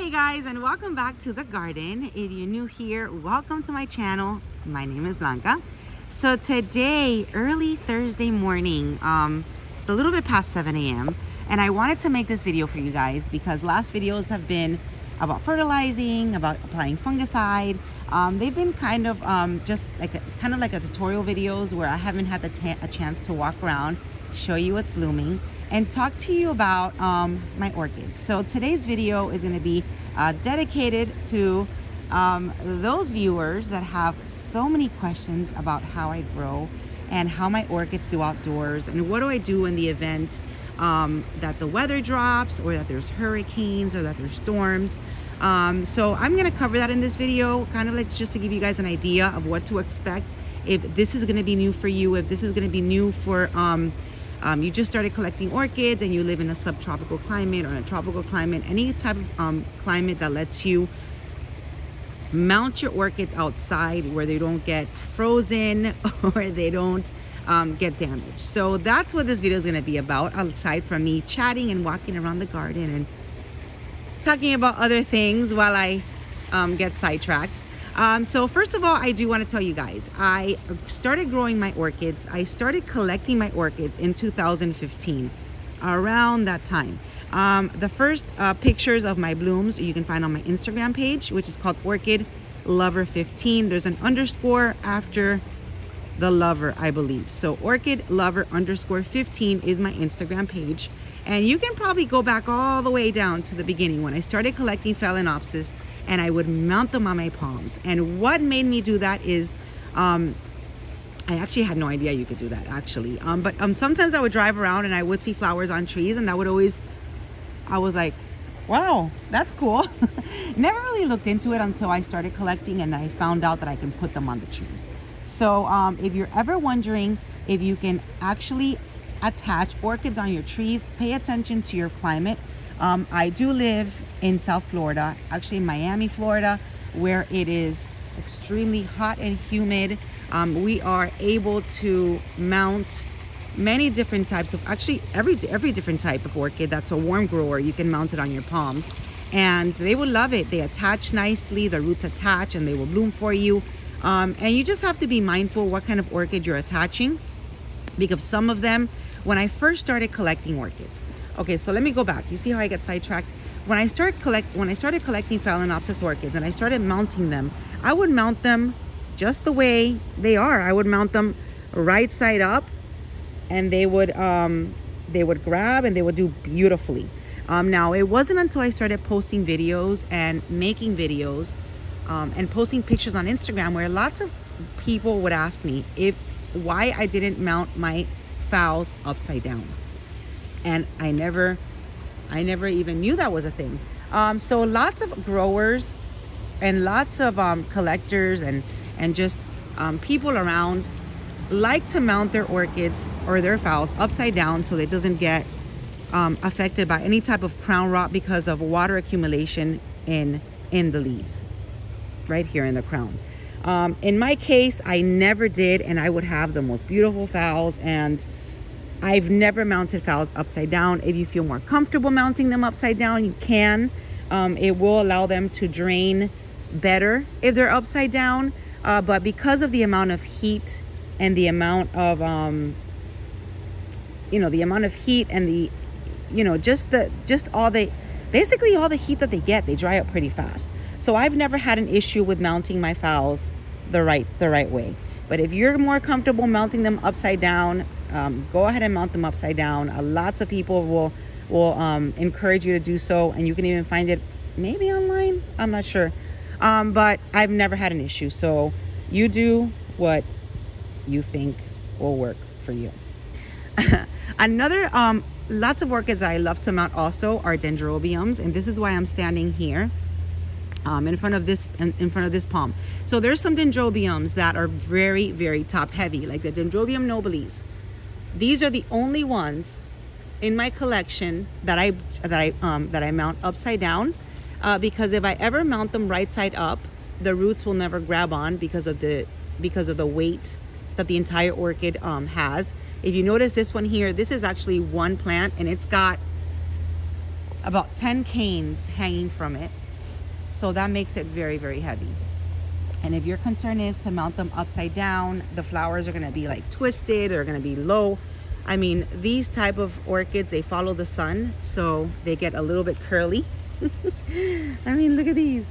Hey guys, and welcome back to the garden. If you're new here, welcome to my channel. My name is Blanca. So today, early Thursday morning, it's a little bit past 7 a.m. and I wanted to make this video for you guys because last videos have been about fertilizing, about applying fungicide. They've been kind of just like a tutorial videos where I haven't had a chance to walk around, show you what's blooming, and talk to you about my orchids. So today's video is going to be dedicated to those viewers that have so many questions about how I grow and how my orchids do outdoors, and what do I do in the event that the weather drops, or that there's hurricanes, or that there's storms. So I'm going to cover that in this video, kind of like just to give you guys an idea of what to expect if this is going to be new for you, if this is going to be new for you just started collecting orchids and you live in a subtropical climate or in a tropical climate, any type of climate that lets you mount your orchids outside where they don't get frozen or they don't get damaged. So that's what this video is going to be about, aside from me chatting and walking around the garden and talking about other things while I get sidetracked. So first of all, I do want to tell you guys, I started growing my orchids. I started collecting my orchids in 2015, around that time. The first pictures of my blooms you can find on my Instagram page, which is called Orchid Lover 15. There's an underscore after the lover, I believe. So Orchid Lover underscore 15 is my Instagram page. And you can probably go back all the way down to the beginning when I started collecting Phalaenopsis, and I would mount them on my palms. And what made me do that is, I actually had no idea you could do that actually. But sometimes I would drive around and I would see flowers on trees, and that would always, I was like, wow, that's cool. Never really looked into it until I started collecting and I found out that I can put them on the trees. So if you're ever wondering if you can actually attach orchids on your trees, pay attention to your climate. I do live in South Florida, actually in Miami, Florida, where it is extremely hot and humid. We are able to mount many different types of, actually every different type of orchid that's a warm grower. You can mount it on your palms and they will love it. They attach nicely, the roots attach and they will bloom for you. And you just have to be mindful what kind of orchid you're attaching, because some of them, when I first started collecting orchids, okay, so let me go back. You see how I get sidetracked? When I started collecting Phalaenopsis orchids and I started mounting them, I would mount them just the way they are. I would mount them right side up, and they would grab and they would do beautifully. Now it wasn't until I started posting videos and making videos and posting pictures on Instagram where lots of people would ask me why I didn't mount my phals upside down. And I never even knew that was a thing. So lots of growers and lots of collectors and just people around like to mount their orchids or their phals upside down so it doesn't get affected by any type of crown rot because of water accumulation in the leaves, right here in the crown. In my case, I never did, and I would have the most beautiful phals, and I've never mounted phals upside down. If you feel more comfortable mounting them upside down, you can. It will allow them to drain better if they're upside down. But because of the amount of heat and the amount of, the amount of heat and the, basically all the heat that they get, they dry up pretty fast. So I've never had an issue with mounting my phals the right way. But if you're more comfortable mounting them upside down, go ahead and mount them upside down. Lots of people will encourage you to do so, and you can even find it maybe online. I'm not sure, but I've never had an issue. So you do what you think will work for you. Another lots of orchids that I love to mount also are Dendrobiums, and this is why I'm standing here in front of this palm. So there's some Dendrobiums that are very, very top heavy, like the Dendrobium nobilis. These are the only ones in my collection that I mount upside down, because if I ever mount them right side up, the roots will never grab on because of the weight that the entire orchid has. If you notice this one here, this is actually one plant and it's got about 10 canes hanging from it. So that makes it very, very heavy. And if your concern is to mount them upside down, the flowers are gonna be like twisted, they're gonna be low. I mean, these type of orchids, they follow the sun, so they get a little bit curly. I mean, look at these.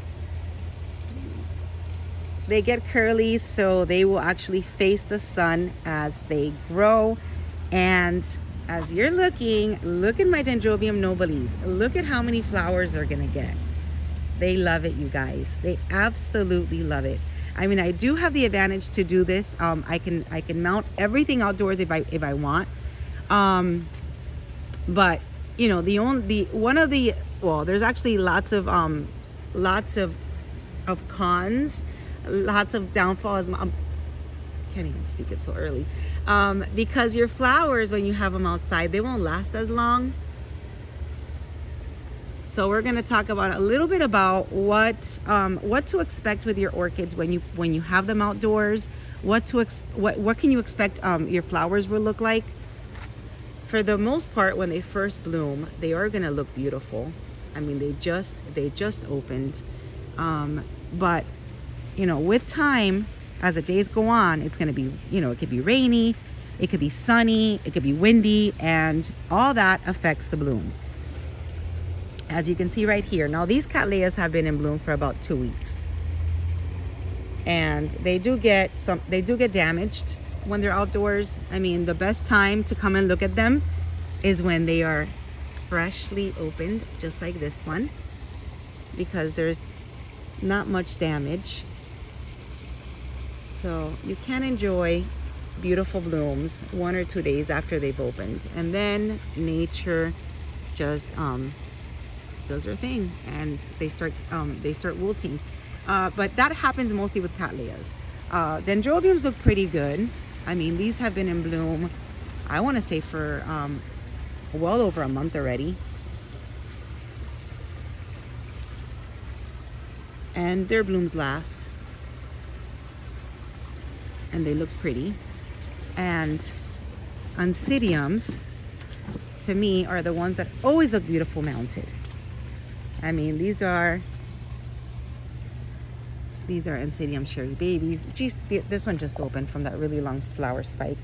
They get curly, so they will actually face the sun as they grow. And as you're looking, look at my Dendrobium nobilis. Look at how many flowers they're gonna get. They love it, you guys. They absolutely love it. I mean, I do have the advantage to do this. I can mount everything outdoors if I want. But you know, there's actually lots of cons, lots of downfalls. Can't even speak it so early. Because your flowers, when you have them outside, they won't last as long. So we're going to talk about a little bit about what to expect with your orchids when you have them outdoors. What can you expect your flowers will look like? For the most part, when they first bloom, they are going to look beautiful. I mean, they just opened, but you know, with time, as the days go on, it's going to be, you know, it could be rainy, it could be sunny, it could be windy, and all that affects the blooms. As you can see right here, now these Cattleyas have been in bloom for about 2 weeks, and they do get damaged when they're outdoors. I mean, the best time to come and look at them is when they are freshly opened, just like this one, because there's not much damage. So you can enjoy beautiful blooms 1 or 2 days after they've opened, and then nature just does their thing, and they start wilting. But that happens mostly with Cattleyas. Dendrobiums look pretty good. I mean, these have been in bloom, I want to say, for well over a month already. And their blooms last. And they look pretty. And Oncidiums, to me, are the ones that always look beautiful mounted. I mean, these are Oncidium cherry babies. Geez, this one just opened from that really long flower spike.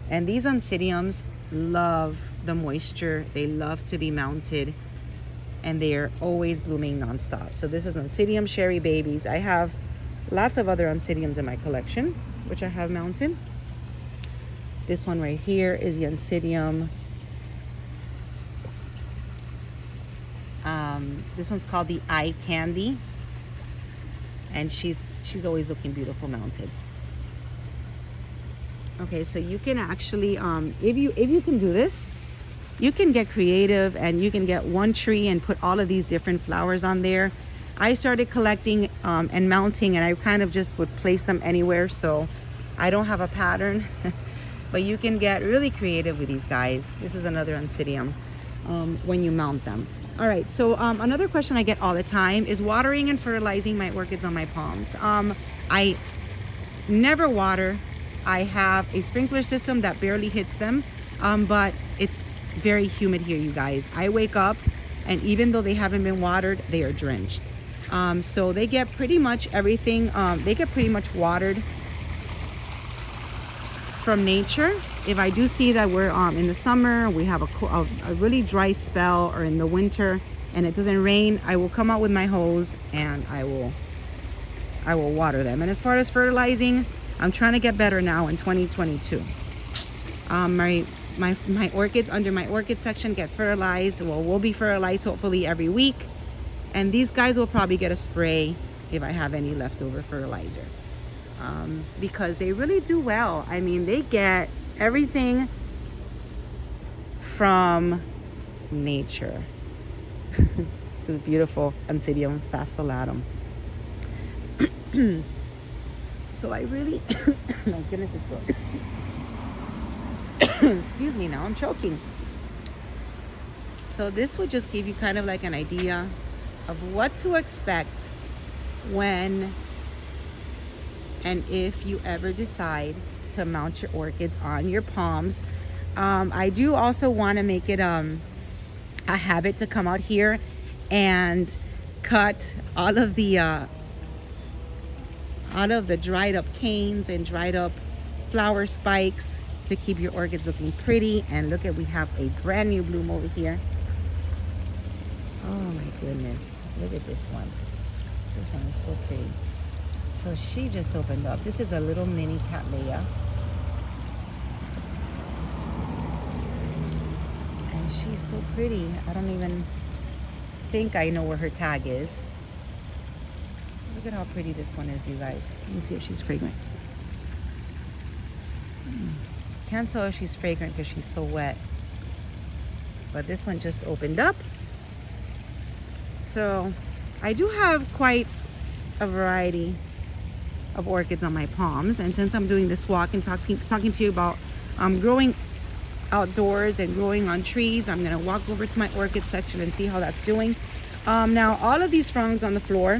And these Oncidiums love the moisture. They love to be mounted, and they are always blooming nonstop. So this is Oncidium cherry babies. I have lots of other Oncidiums in my collection, which I have mounted. This one right here is the Oncidium. This one's called the Eye Candy, and she's always looking beautiful mounted. Okay, so you can actually, if you can do this, you can get creative, and you can get one tree and put all of these different flowers on there. I started collecting and mounting, and I kind of just would place them anywhere, so I don't have a pattern. But you can get really creative with these guys. This is another Oncidium when you mount them. All right, so another question I get all the time is watering and fertilizing my orchids on my palms. I never water. I have a sprinkler system that barely hits them, but it's very humid here, you guys. I wake up, and even though they haven't been watered, they are drenched. So they get pretty much everything. They get pretty much watered from nature. If I do see that we're in the summer, we have a really dry spell, or in the winter and it doesn't rain, I will come out with my hose and I will water them. And as far as fertilizing, I'm trying to get better now in 2022. My orchids under my orchid section get fertilized. Well, will be fertilized hopefully every week, and these guys will probably get a spray if I have any leftover fertilizer, because they really do well. I mean, they get everything from nature. This beautiful Oncidium fascillatum. So I really, my goodness, it's so, excuse me, now I'm choking. So this would just give you kind of like an idea of what to expect when and if you ever decide to mount your orchids on your palms. I do also want to make it a habit to come out here and cut all of the dried up canes and dried up flower spikes to keep your orchids looking pretty. And look at, we have a brand new bloom over here. Oh my goodness, look at this one. This one is so pretty. So she just opened up. This is a little mini Cattleya. And she's so pretty. I don't even think I know where her tag is. Look at how pretty this one is, you guys. Let me see if she's fragrant. Can't tell if she's fragrant because she's so wet. But this one just opened up. So I do have quite a variety of orchids on my palms. And since I'm doing this walk and talking to you about growing outdoors and growing on trees, I'm gonna walk over to my orchid section and see how that's doing. Now all of these fronds on the floor,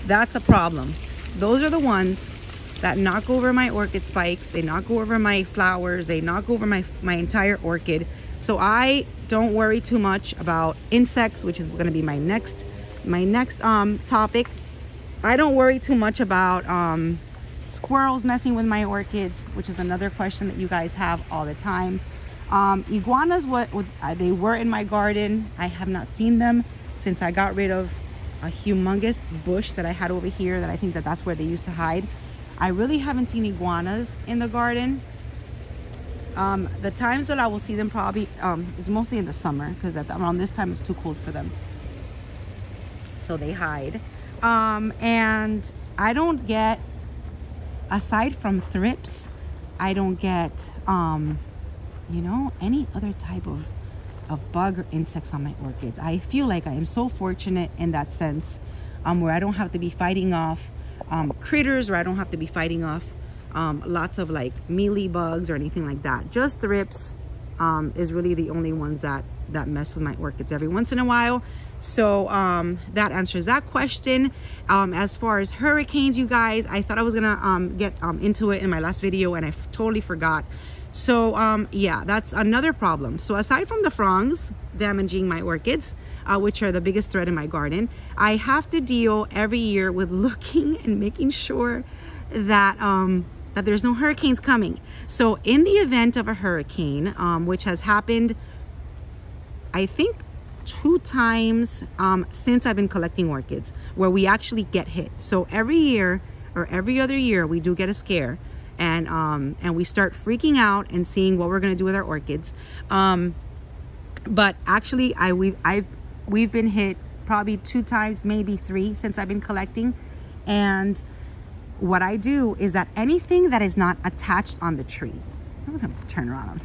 that's a problem. Those are the ones that knock over my orchid spikes. They knock over my flowers. They knock over my entire orchid. So I don't worry too much about insects, which is going to be my next topic. I don't worry too much about squirrels messing with my orchids, which is another question that you guys have all the time. Iguanas, they were in my garden. I have not seen them since I got rid of a humongous bush that I had over here, that I think that's where they used to hide. I really haven't seen iguanas in the garden. The times that I will see them probably is mostly in the summer, because around this time it's too cold for them. So they hide. And I don't get, aside from thrips, I don't get, you know, any other type of bug or insects on my orchids. I feel like I am so fortunate in that sense, where I don't have to be fighting off critters, or I don't have to be fighting off lots of like mealy bugs or anything like that. Just thrips is really the only ones that mess with my orchids every once in a while. So that answers that question. As far as hurricanes, you guys, I thought I was gonna get into it in my last video, and I totally forgot. So yeah, that's another problem. So aside from the fronds damaging my orchids, which are the biggest threat in my garden, I have to deal every year with looking and making sure that that there's no hurricanes coming. So in the event of a hurricane, which has happened, I think 2 times since I've been collecting orchids, where we actually get hit. So every year or every other year we do get a scare, and we start freaking out and seeing what we're gonna do with our orchids. But actually we've been hit probably 2 times, maybe 3, since I've been collecting. And what I do is that anything that is not attached on the tree, I'm gonna turn around,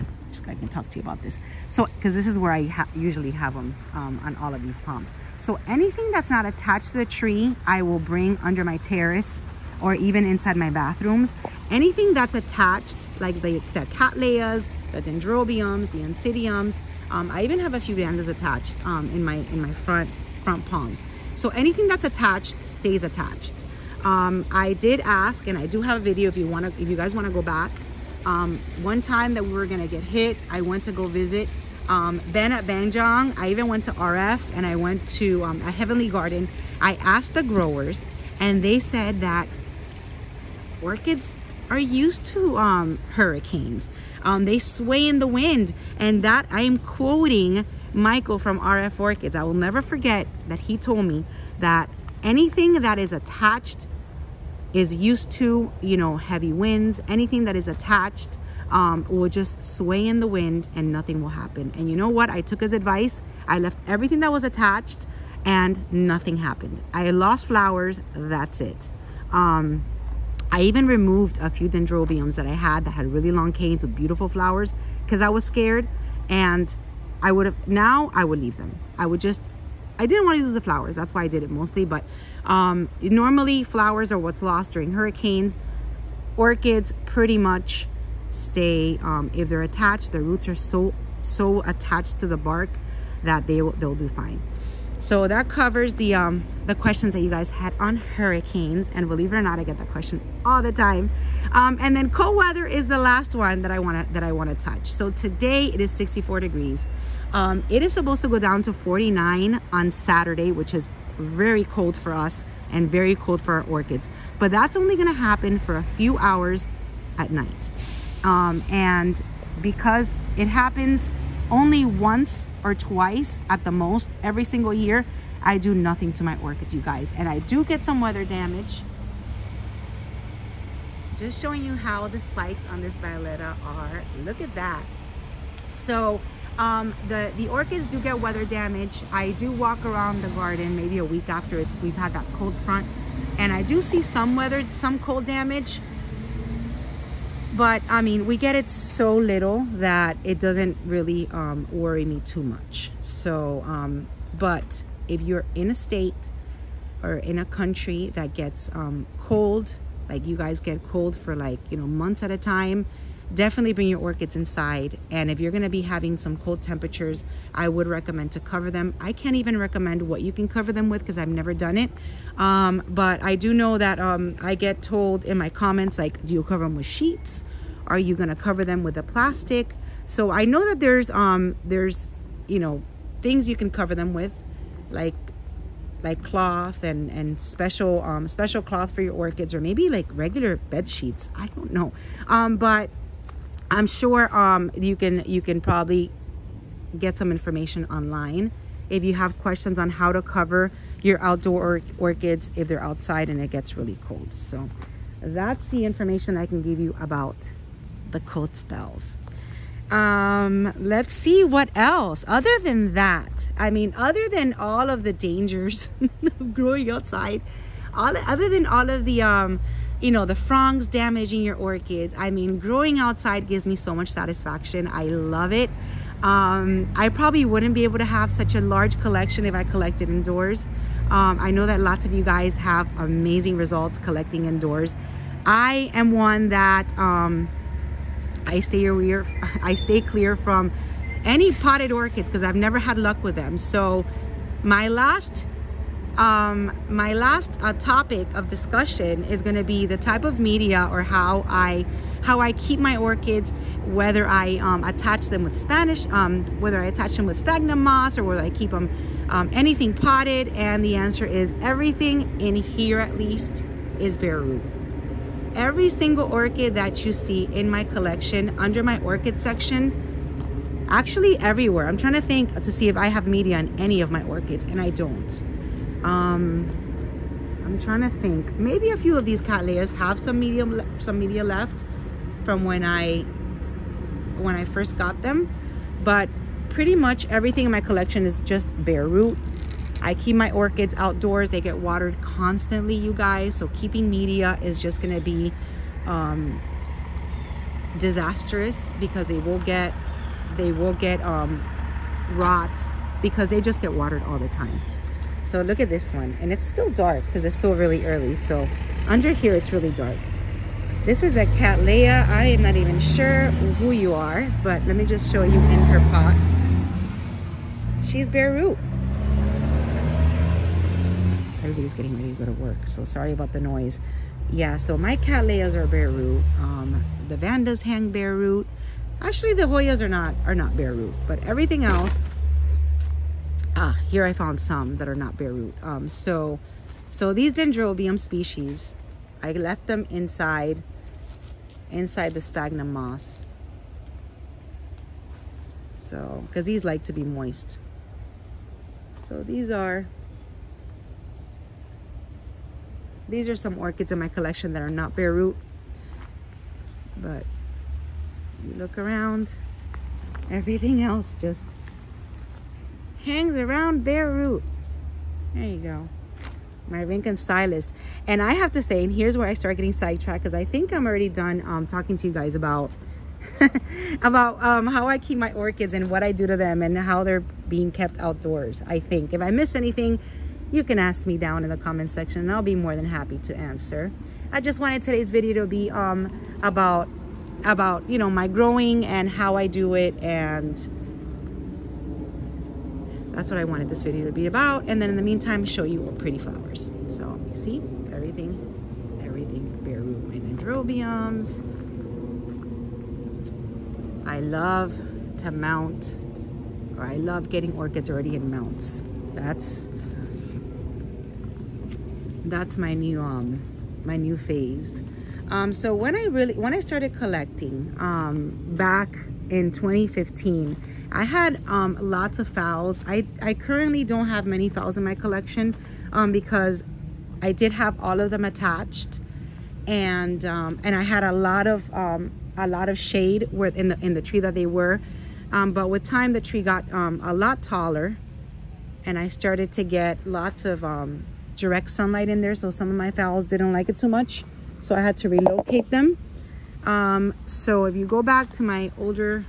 I can talk to you about this. So, because this is where I usually have them on all of these palms. So anything that's not attached to the tree, I will bring under my terrace or even inside my bathrooms. Anything that's attached, like the Cattleyas, the Dendrobiums, the Insecticide, I even have a few Vandas attached in my front palms. So anything that's attached stays attached. I did ask, and I do have a video if you guys want to go back. One time that we were gonna get hit, I went to go visit Ben at Banjong. I even went to RF, and I went to a Heavenly Garden. I asked the growers, and they said that orchids are used to hurricanes. They sway in the wind, and that I am quoting Michael from RF Orchids. I will never forget that he told me that anything that is attached is used to, you know, heavy winds. Anything that is attached will just sway in the wind and nothing will happen. And you know what? I took his advice. I left everything that was attached and nothing happened. I lost flowers, that's it. I even removed a few Dendrobiums that I had that had really long canes with beautiful flowers, because I was scared, and I would leave them. I didn't want to lose the flowers. That's why I did it mostly. But normally flowers are what's lost during hurricanes. Orchids pretty much stay, if they're attached, their roots are so attached to the bark that they'll do fine. So that covers the questions that you guys had on hurricanes, and believe it or not, I get that question all the time. And then cold weather is the last one that I want to touch. So today it is 64 degrees. It is supposed to go down to 49 on Saturday, which is very cold for us and very cold for our orchids. But that's only going to happen for a few hours at night. And because it happens only once or twice at the most every single year, I do nothing to my orchids, you guys. And I do get some weather damage. Just showing you how the spikes on this Violetta are. Look at that. So the orchids do get weather damage. I do walk around the garden maybe a week after we've had that cold front, and I do see some cold damage. But I mean, we get it so little that it doesn't really worry me too much. So but if you're in a state or in a country that gets cold, like you guys get cold for like, you know, months at a time, definitely bring your orchids inside. And if you're going to be having some cold temperatures, I would recommend to cover them. I can't even recommend what you can cover them with because I've never done it. But I do know that I get told in my comments, like, do you cover them with sheets? Are you going to cover them with a plastic? So I know that there's you know, things you can cover them with, like cloth and special cloth for your orchids, or maybe like regular bed sheets. I don't know. But I'm sure you can probably get some information online if you have questions on how to cover your outdoor orchids if they're outside and it gets really cold. So that's the information I can give you about the cold spells. Let's see what else other than that. I mean, other than all of the dangers of growing outside, other than all of the you know, the fronds damaging your orchids, I mean, growing outside gives me so much satisfaction. I love it. I probably wouldn't be able to have such a large collection if I collected indoors. I know that lots of you guys have amazing results collecting indoors. I am one that I stay clear from any potted orchids because I've never had luck with them. So my last topic of discussion is going to be the type of media or how I keep my orchids, whether I attach them with whether I attach them with sphagnum moss, or whether I keep them anything potted. And the answer is everything in here, at least, is bare root. Every single orchid that you see in my collection under my orchid section, actually everywhere. I'm trying to think to see if I have media on any of my orchids, and I don't. I'm trying to think. Maybe a few of these Cattleyas have some media left from when I first got them, but pretty much everything in my collection is just bare root. I keep my orchids outdoors. They get watered constantly, you guys. So keeping media is just going to be disastrous because they will get rot because they just get watered all the time. So look at this one, and it's still dark because it's still really early. So under here, it's really dark. This is a Cattleya. I am not even sure who you are, but let me just show you in her pot. She's bare root. Everybody's getting ready to go to work, so sorry about the noise. Yeah, so my Cattleyas are bare root. The Vandas hang bare root. Actually, the Hoyas are not bare root, but everything else. Here I found some that are not bare root. So these Dendrobium species, I left them inside the sphagnum moss. So, because these like to be moist. So these are some orchids in my collection that are not bare root. But you look around, everything else just hangs around bare root. There you go. My Rincon Stylist. And I have to say, and here's where I start getting sidetracked, because I think I'm already done talking to you guys about about how I keep my orchids and what I do to them and how they're being kept outdoors. I think if I miss anything, you can ask me down in the comment section and I'll be more than happy to answer. I just wanted today's video to be about you know, my growing and how I do it, and that's what I wanted this video to be about. And then in the meantime, show you pretty flowers. So you see everything bare root. My Dendrobiums. I love to mount or I love getting orchids already in mounts. That's my new phase. So when I started collecting back in 2015, I had lots of phals. I currently don't have many phals in my collection because I did have all of them attached, and I had a lot of shade in the tree that they were. But with time, the tree got a lot taller, and I started to get lots of direct sunlight in there. So some of my phals didn't like it too much, so I had to relocate them. So if you go back to my older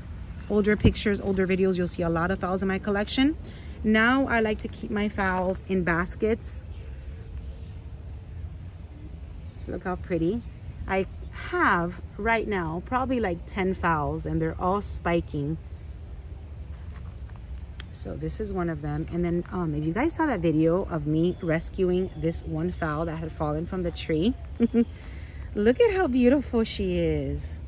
pictures, older videos, you'll see a lot of phals in my collection. Now I like to keep my phals in baskets. So look how pretty. I have right now probably like 10 phals, and they're all spiking. So this is one of them. And then if you guys saw that video of me rescuing this one phal that had fallen from the tree, look at how beautiful she is.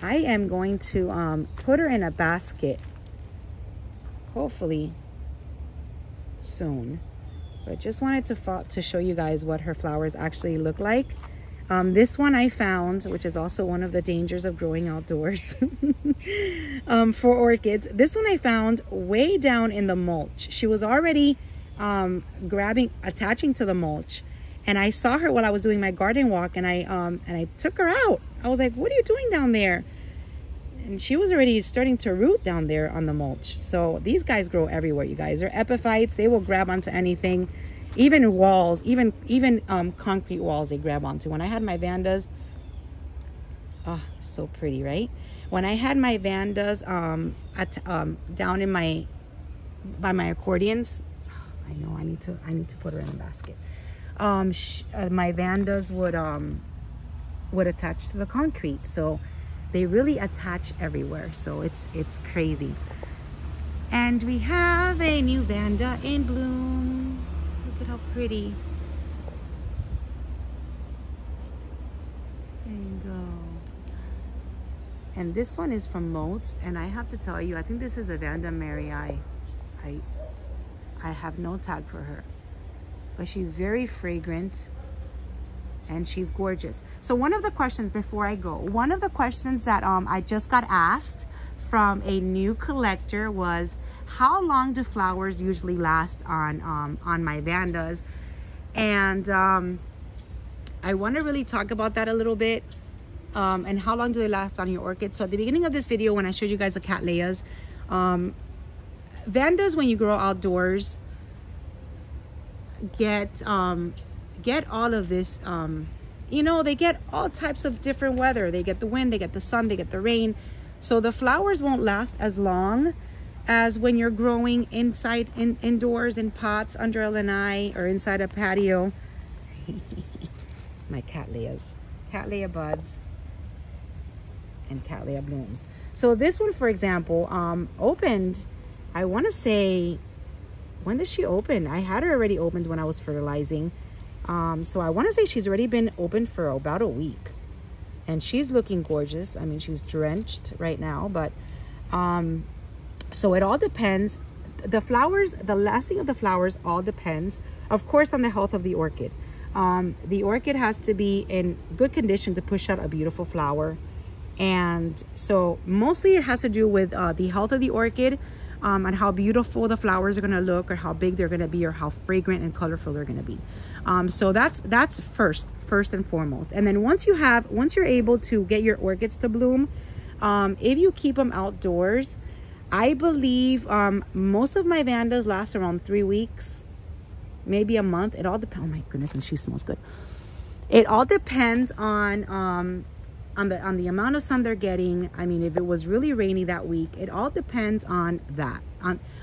I am going to put her in a basket, hopefully soon. But just wanted to show you guys what her flowers actually look like. This one I found, which is also one of the dangers of growing outdoors for orchids. This one I found way down in the mulch. She was already attaching to the mulch, and I saw her while I was doing my garden walk, and I took her out. I was like, "What are you doing down there?" And she was already starting to root down there on the mulch. So these guys grow everywhere, you guys. They're epiphytes. They will grab onto anything. Even walls, even concrete walls, they grab onto. When I had my Vandas, oh, so pretty, right? When I had my Vandas down in by my accordions, I know I need to put her in a basket. My Vandas would attach to the concrete, so they really attach everywhere. So it's crazy. And we have a new Vanda in bloom. Look at how pretty. There you go. And this one is from Motes, and I have to tell you, I think this is a Vanda Mary Eye. I have no tag for her, but she's very fragrant and she's gorgeous. So one of the questions before I go, one of the questions that I just got asked from a new collector was, how long do flowers usually last on my Vandas? And I want to really talk about that a little bit, and how long do they last on your orchids. So at the beginning of this video, when I showed you guys the Cattleyas, Vandas, when you grow outdoors, get all of this, you know, they get all types of different weather. They get the wind, they get the sun, they get the rain. So the flowers won't last as long as when you're growing indoors in pots under a lanai or inside a patio. My Cattleya buds and Cattleya blooms. So this one, for example, opened, I want to say, when did she open? I had her already opened when I was fertilizing. So I want to say she's already been open for about a week, and she's looking gorgeous. I mean, she's drenched right now, but so it all depends. The flowers, the lasting of the flowers all depends, of course, on the health of the orchid. The orchid has to be in good condition to push out a beautiful flower. And so mostly it has to do with the health of the orchid, and how beautiful the flowers are going to look, or how big they're going to be, or how fragrant and colorful they're going to be. So that's first and foremost. And then once you're able to get your orchids to bloom, if you keep them outdoors, I believe most of my Vandas last around 3 weeks, maybe a month. It all depends. Oh my goodness, and she smells good. It all depends on the amount of sun they're getting. I mean, if it was really rainy that week, it all depends on that,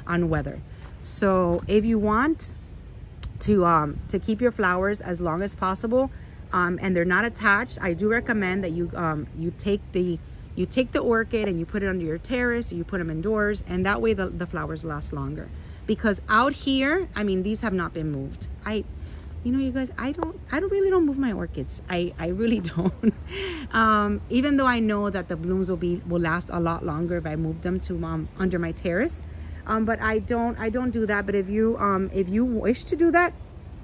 on weather. So if you want to keep your flowers as long as possible, and they're not attached, I do recommend that you take the orchid and you put it under your terrace, or you put them indoors, and that way the flowers last longer. Because out here, I mean, these have not been moved. You know, you guys, I really don't move my orchids. I really don't. Even though I know that the blooms will last a lot longer if I move them to under my terrace. But I don't do that. But if you wish to do that,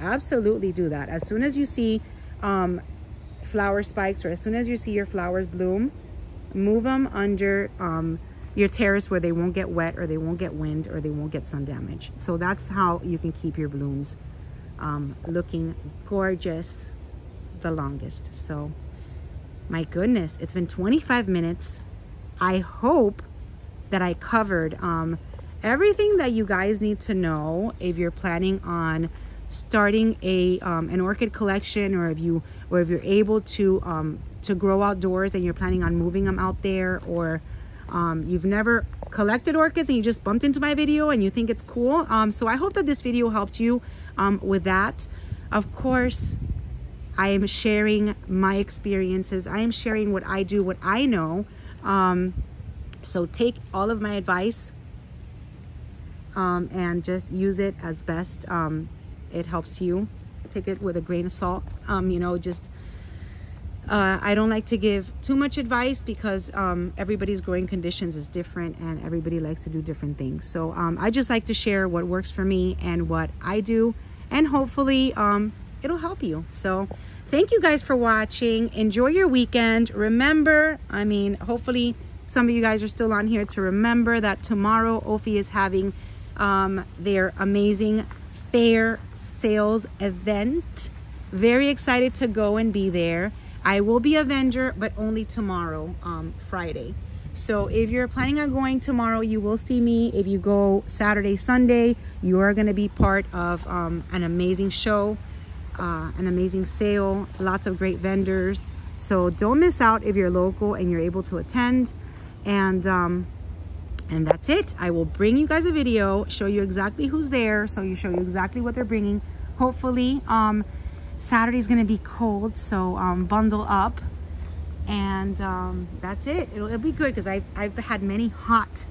absolutely do that. As soon as you see flower spikes, or as soon as you see your flowers bloom, move them under your terrace where they won't get wet, or they won't get wind, or they won't get sun damage. So that's how you can keep your blooms looking gorgeous the longest. So my goodness, it's been 25 minutes. I hope that I covered everything that you guys need to know if you're planning on starting an orchid collection, or if you're able to grow outdoors and you're planning on moving them out there, or you've never collected orchids and you just bumped into my video and you think it's cool. So I hope that this video helped you with that. Of course, I am sharing my experiences. I am sharing what I do, what I know. So take all of my advice and just use it as best it helps you. Take it with a grain of salt. You know, just I don't like to give too much advice, because everybody's growing conditions is different and everybody likes to do different things. So I just like to share what works for me and what I do, and hopefully it'll help you. So thank you guys for watching. Enjoy your weekend. Remember, I mean, hopefully some of you guys are still on here to remember that tomorrow Ophi is having their amazing fair sales event. Very excited to go and be there. I will be a vendor, but only tomorrow, Friday. So if you're planning on going tomorrow, you will see me. If you go Saturday, Sunday, you are going to be part of an amazing show, an amazing sale, lots of great vendors. So don't miss out if you're local and you're able to attend. And that's it. I will bring you guys a video, show you exactly who's there, so you show you exactly what they're bringing. Hopefully, Saturday's gonna be cold, so bundle up. And that's it. It'll be good, because I've had many hot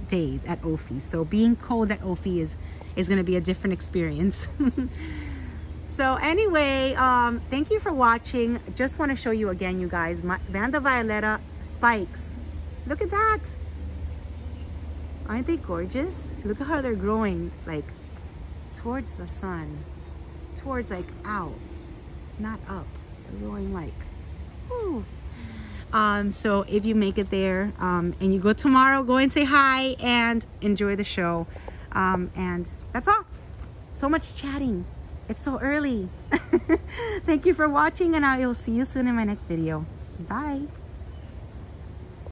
days at Ophi. So being cold at Ophi is gonna be a different experience. So anyway, thank you for watching. Just want to show you again, you guys, my Vanda Violeta spikes. Look at that. Aren't they gorgeous? Look at how they're growing, like towards the sun, towards like out, not up. They're growing like, whoo. So if you make it there and you go tomorrow, go and say hi and enjoy the show. And that's all. So much chatting. It's so early. Thank you for watching, and I will see you soon in my next video. Bye.